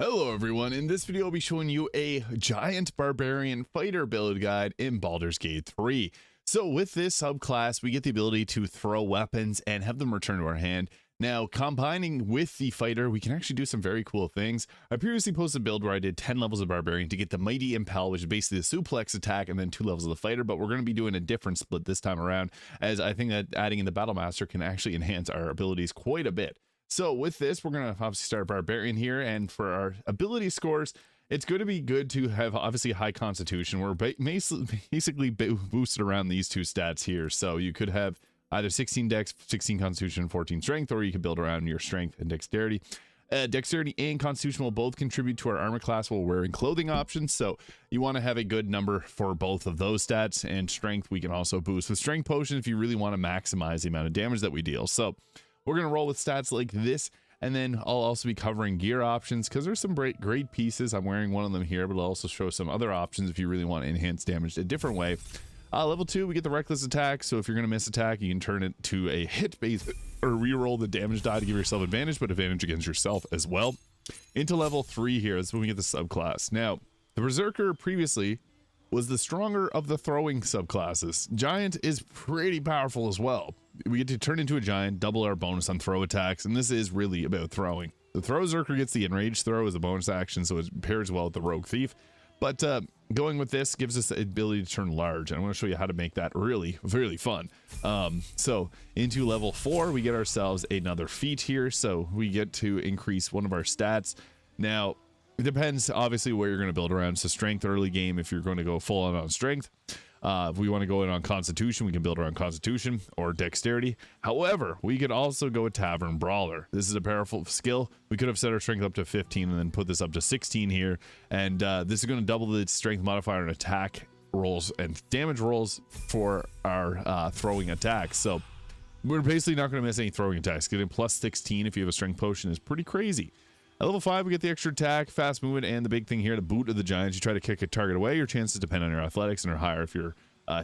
Hello everyone, in this video I'll be showing you a Giant Barbarian fighter build guide in Baldur's Gate 3. So with this subclass, we get the ability to throw weapons and have them return to our hand. Now, combining with the fighter, we can actually do some very cool things. I previously posted a build where I did 10 levels of Barbarian to get the Mighty Impel, which is basically the suplex attack, and then 2 levels of the fighter, but we're going to be doing a different split this time around, as I think that adding in the Battlemaster can actually enhance our abilities quite a bit. So with this, we're going to obviously start Barbarian here, and for our ability scores, it's going to be good to have obviously high constitution. We're basically boosted around these two stats here. So you could have either 16 dex, 16 constitution, 14 strength, or you could build around your strength and dexterity. Dexterity and constitution will both contribute to our armor class while wearing clothing options, so you want to have a good number for both of those stats. And strength we can also boost with strength potions if you really want to maximize the amount of damage that we deal. So we're going to roll with stats like this, and then I'll also be covering gear options because there's some great pieces. I'm wearing one of them here, but I'll also show some other options if you really want to enhance damage a different way. Level 2, we get the reckless attack, so if you're going to miss attack, you can turn it to a hit base or re-roll the damage die to give yourself advantage, but advantage against yourself as well. Into level 3 here, that's when we get the subclass. Now, the Berserker previously was the stronger of the throwing subclasses. Giant is pretty powerful as well. We get to turn into a giant, double our bonus on throw attacks, and this is really about throwing. The throw Berserker gets the enraged throw as a bonus action, so it pairs well with the rogue thief. But going with this gives us the ability to turn large, and I'm going to show you how to make that really fun. So into level 4, we get ourselves another feat here, so we get to increase one of our stats. Now, it depends obviously where you're going to build around. So strength early game, if you're going to go full on strength. If we want to go in on constitution, we can build around constitution or dexterity. However, we could also go with tavern brawler. This is a powerful skill. We could have set our strength up to 15 and then put this up to 16 here, and this is going to double the strength modifier and attack rolls and damage rolls for our throwing attacks. So we're basically not going to miss any throwing attacks. Getting plus 16 if you have a strength potion is pretty crazy. At level 5, we get the extra attack, fast movement, and the big thing here, the boot of the giants. You try to kick a target away, your chances depend on your athletics and are higher if you're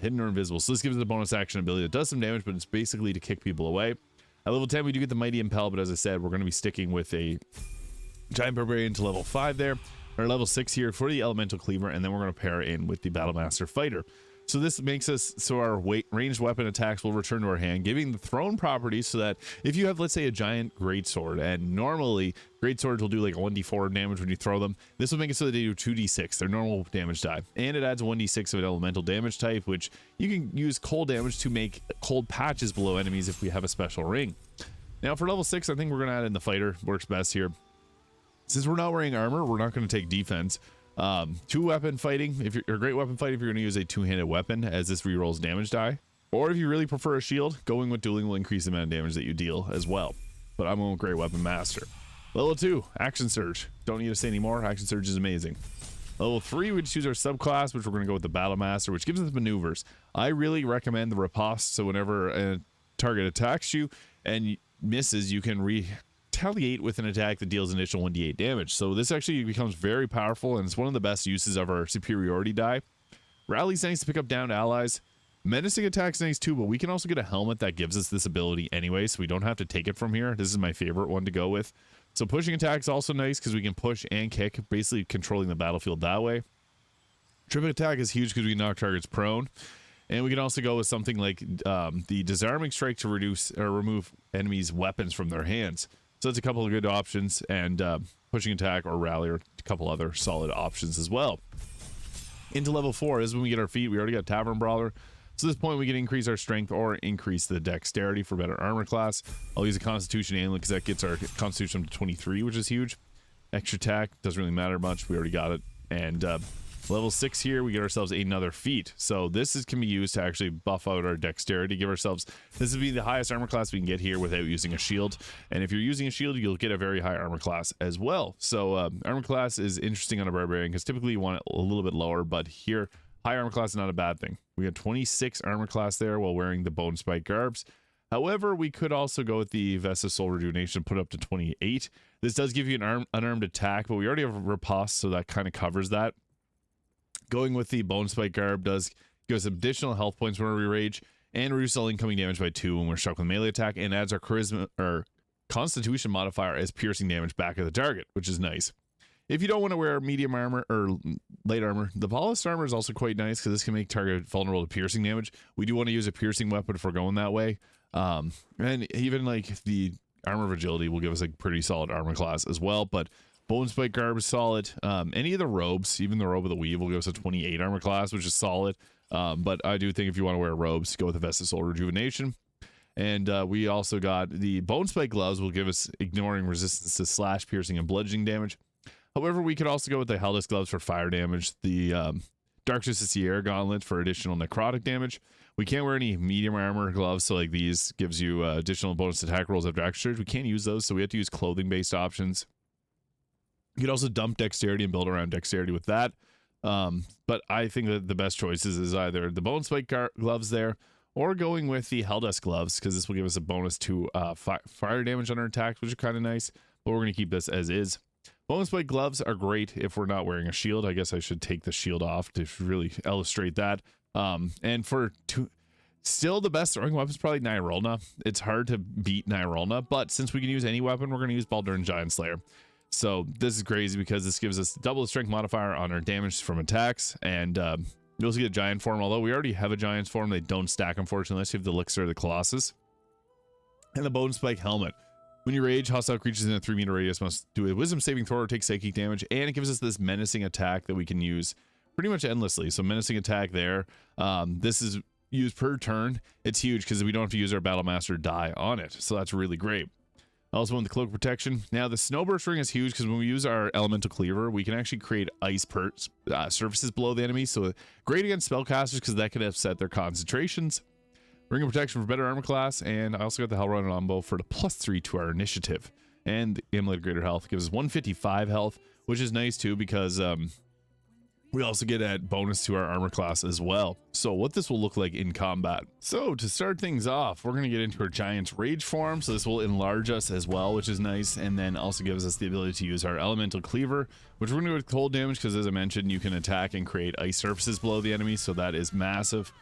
hidden or invisible. So this gives us a bonus action ability that does some damage, but it's basically to kick people away. At level 10, we do get the Mighty Impel, but as I said, we're going to be sticking with a Giant Barbarian to level 5 there, or level 6 here for the Elemental Cleaver, and then we're going to pair in with the Battlemaster Fighter. So this makes us so our ranged weapon attacks will return to our hand, giving the thrown properties so that if you have, let's say, a giant greatsword, and normally greatswords will do like a 1d4 damage when you throw them, this will make it so that they do 2d6, their normal damage die, and it adds 1d6 of an elemental damage type, which you can use cold damage to make cold patches below enemies if we have a special ring. Now for level 6, I think we're going to add in the fighter, works best here. Since we're not wearing armor, we're not going to take defense. 2-weapon fighting, if you're great weapon fighting, if you're going to use a 2-handed weapon, as this rerolls damage die, or if you really prefer a shield, going with dueling will increase the amount of damage that you deal as well. But I'm going with great weapon master. Level 2, action surge. Don't need to say any more. Action surge is amazing. Level 3, we choose our subclass, which we're going to go with the Battlemaster, which gives us maneuvers. I really recommend the riposte, so whenever a target attacks you and misses, you can retaliate with an attack that deals initial 1d8 damage. So this actually becomes very powerful, and it's one of the best uses of our superiority die. Rally's nice to pick up downed allies. Menacing attack's nice too, but we can also get a helmet that gives us this ability anyway, so we don't have to take it from here. This is my favorite one to go with. So pushing attack's also nice because we can push and kick, basically controlling the battlefield that way. Tripping attack is huge because we can knock targets prone. And we can also go with something like the disarming strike to reduce or remove enemies' weapons from their hands. So that's a couple of good options, and pushing attack or rally are a couple other solid options as well. Into level 4 is when we get our feat. We already got tavern brawler. So at this point we can increase our strength or increase the dexterity for better armor class. I'll use a constitution amulet because that gets our constitution up to 23, which is huge. Extra attack doesn't really matter much. We already got it. And level 6 here, we get ourselves another feat. So this can be used to actually buff out our dexterity, give ourselves, this would be the highest armor class we can get here without using a shield. And if you're using a shield, you'll get a very high armor class as well. So armor class is interesting on a barbarian because typically you want it a little bit lower, but here, high armor class is not a bad thing. We got 26 armor class there while wearing the bone spike garbs. However, we could also go with the Vest of Soul Rejuvenation, put up to 28. This does give you an unarmed attack, but we already have a riposte, so that kind of covers that. Going with the Bone Spike Garb does give us additional health points when we rage, and reduce all incoming damage by 2 when we're struck with melee attack, and adds our charisma or constitution modifier as piercing damage back at the target, which is nice. If you don't want to wear medium armor or light armor, the polished armor is also quite nice because this can make target vulnerable to piercing damage. We do want to use a piercing weapon if we're going that way. And even like the armor of agility will give us a pretty solid armor class as well. But bone spike garb is solid. Any of the robes, even the robe of the weave, will give us a 28 armor class, which is solid. But I do think if you want to wear robes, go with the Vest of Soul Rejuvenation. And we also got the bone spike gloves will give us ignoring resistance to slash, piercing, and bludgeoning damage. However, we could also go with the Helldust gloves for fire damage, the Darkness of Sierra gauntlet for additional necrotic damage. We can't wear any medium armor gloves, so like these gives you additional bonus attack rolls after action surge. We can't use those, so we have to use clothing-based options. You could also dump dexterity and build around dexterity with that. But I think that the best choices is either the bone spike gloves there, or going with the Helldust gloves, because this will give us a bonus to fire damage on our attacks, which are kind of nice. But we're going to keep this as is. Bone spike gloves are great if we're not wearing a shield. I guess I should take the shield off to really illustrate that. And for still the best throwing weapon is probably Nyrulna. It's hard to beat Nyrulna, but since we can use any weapon, we're going to use Baldur and Giant Slayer. So this is crazy because this gives us double the strength modifier on our damage from attacks, and you also get a giant form. Although we already have a giant form, they don't stack, unfortunately, unless you have the elixir of the colossus. And the bone spike helmet. When you rage, hostile creatures in a 3-meter radius must do a wisdom saving throw or take psychic damage, and it gives us this menacing attack that we can use pretty much endlessly. So menacing attack there. This is used per turn. It's huge because we don't have to use our Battlemaster die on it. So that's really great. I also want the cloak protection. Now the snowburst ring is huge because when we use our elemental cleaver, we can actually create ice surfaces below the enemy. So great against spellcasters because that can upset their concentrations. Ring of protection for better armor class, and I also got the Hellrunner Longbow for the +3 to our initiative. And the Amulet of Greater Health gives us 155 health, which is nice too because we also get a bonus to our armor class as well. So what this will look like in combat. So to start things off, we're going to get into our Giant's Rage form. So this will enlarge us as well, which is nice, and then also gives us the ability to use our Elemental Cleaver, which we're going to do with cold damage because, as I mentioned, you can attack and create ice surfaces below the enemy, so that is massive.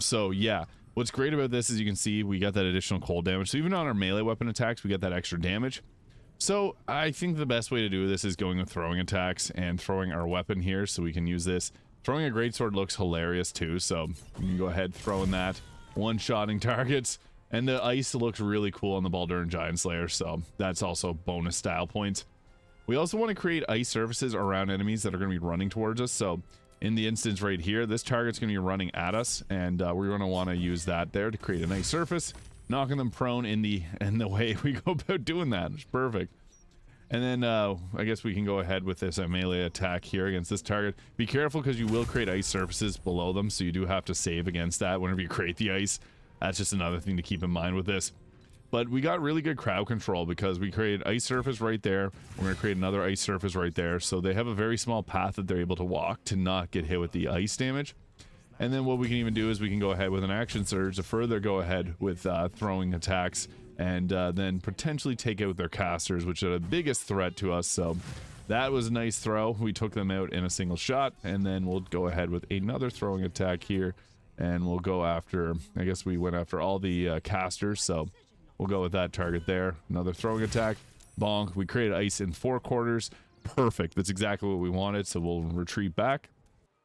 So yeah. What's great about this is you can see we got that additional cold damage. So even on our melee weapon attacks, we get that extra damage. So I think the best way to do this is going with throwing attacks and throwing our weapon here so we can use this. Throwing a greatsword looks hilarious too, so you can go ahead throwing that, one-shotting targets. And the ice looks really cool on the Baldur and Giant Slayer, so that's also bonus style points. We also want to create ice surfaces around enemies that are going to be running towards us. So in the instance right here, this target's going to be running at us, and we're going to want to use that there to create a nice surface, knocking them prone in the way we go about doing that. It's perfect. And then I guess we can go ahead with this melee attack here against this target. Be careful because you will create ice surfaces below them, so you do have to save against that whenever you create the ice. That's just another thing to keep in mind with this. But we got really good crowd control because we created ice surface right there. We're going to create another ice surface right there. So they have a very small path that they're able to walk to not get hit with the ice damage. And then what we can even do is we can go ahead with an action surge to further go ahead with throwing attacks and then potentially take out their casters, which are the biggest threat to us. So that was a nice throw. We took them out in a single shot, and then we'll go ahead with another throwing attack here, and we'll go after, I guess we went after all the casters, so we'll go with that target there. Another throwing attack. Bonk. We created ice in 4 quarters. Perfect. That's exactly what we wanted, so we'll retreat back.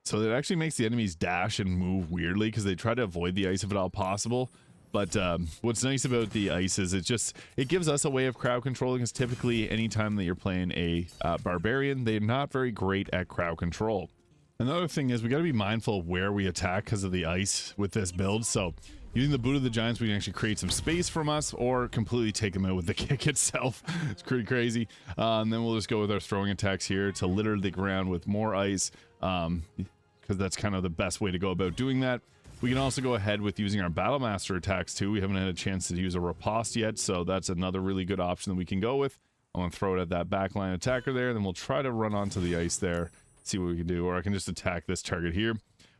So it actually makes the enemies dash and move weirdly because they try to avoid the ice if at all possible. But what's nice about the ice is it gives us a way of crowd controlling, because typically anytime that you're playing a barbarian, they're not very great at crowd control. Another thing is we got to be mindful of where we attack because of the ice with this build. So using the Boot of the Giants, we can actually create some space from us or completely take them out with the kick itself. It's pretty crazy. And then we'll just go with our throwing attacks here to litter the ground with more ice, because that's kind of the best way to go about doing that. We can also go ahead with using our Battlemaster attacks too. We haven't had a chance to use a riposte yet, so that's another really good option that we can go with. I'm going to throw it at that backline attacker there, then we'll try to run onto the ice there, see what we can do, or I can just attack this target here.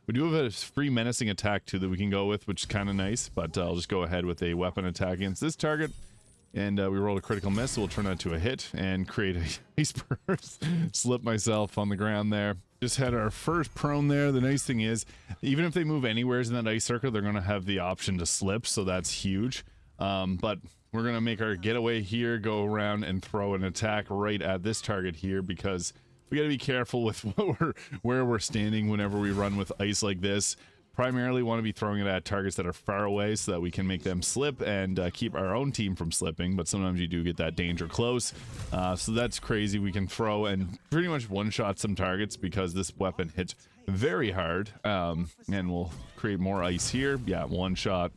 We do have a free menacing attack too that we can go with, which is kind of nice, but I'll just go ahead with a weapon attack against this target. And we rolled a critical miss, so we'll turn that to a hit and create a ice burst. Slip myself on the ground there. Just had our first prone there. The nice thing is, even if they move anywhere in that ice circle, they're going to have the option to slip, so that's huge. But we're going to make our getaway here, go around and throw an attack right at this target here, because we got to be careful with where we're standing whenever we run with ice like this. Primarily want to be throwing it at targets that are far away so that we can make them slip and keep our own team from slipping, but sometimes you do get that danger close. So that's crazy. We can throw and pretty much one-shot some targets because this weapon hits very hard, and we'll create more ice here. Yeah, one shot.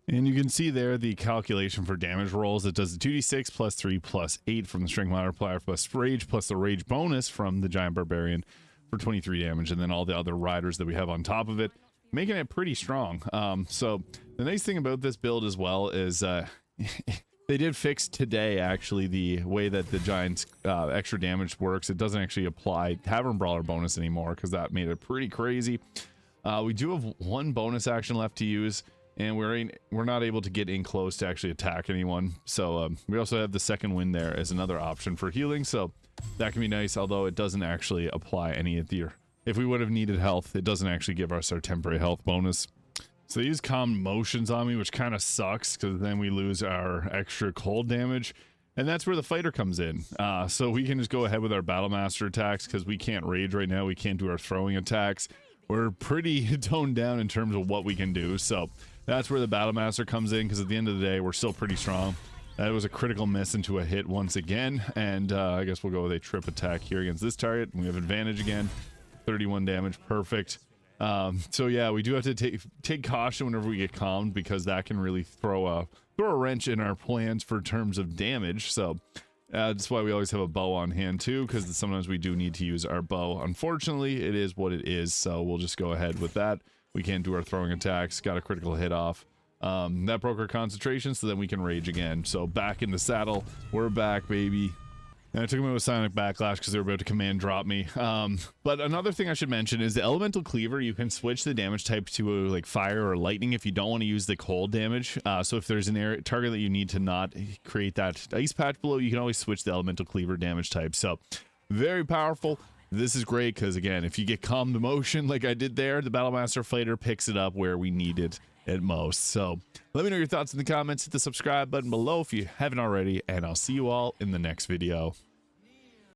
And you can see there the calculation for damage rolls. It does the 2d6 plus 3 plus 8 from the strength modifier plus rage plus the rage bonus from the Giant Barbarian for 23 damage, and then all the other riders that we have on top of it, making it pretty strong. So the nice thing about this build as well is they did fix today actually the way that the Giant's extra damage works. It doesn't actually apply Tavern Brawler bonus anymore because that made it pretty crazy. We do have one bonus action left to use, and we're not able to get in close to actually attack anyone. So we also have the second wind there as another option for healing, so that can be nice, although it doesn't actually apply any of the... If we would have needed health, it doesn't actually give us our temporary health bonus. So they use calm motions on me, which kind of sucks because then we lose our extra cold damage. And that's where the fighter comes in. So we can just go ahead with our Battlemaster attacks because we can't rage right now. We can't do our throwing attacks. We're pretty toned down in terms of what we can do. So that's where the Battlemaster comes in, because at the end of the day, we're still pretty strong. That was a critical miss into a hit once again. And I guess we'll go with a trip attack here against this target. We have advantage again. 31 damage, perfect. So yeah, we do have to take caution whenever we get calmed, because that can really throw a wrench in our plans for terms of damage. So that's why we always have a bow on hand too, because sometimes we do need to use our bow. Unfortunately, it is what it is, so we'll just go ahead with that. We can't do our throwing attacks, got a critical hit off. That broke our concentration, so then we can rage again. So back in the saddle, we're back, baby. And I took him out with Sonic Backlash because they were about to command drop me. But another thing I should mention is the Elemental Cleaver. You can switch the damage type to like fire or lightning if you don't want to use the cold damage. So if there's an area target that you need to not create that ice patch below, you can always switch the Elemental Cleaver damage type. So very powerful. This is great because, again, if you get calm to motion like I did there, the Battlemaster fighter picks it up where we need it at most. So let me know your thoughts in the comments. Hit the subscribe button below if you haven't already, and I'll see you all in the next video.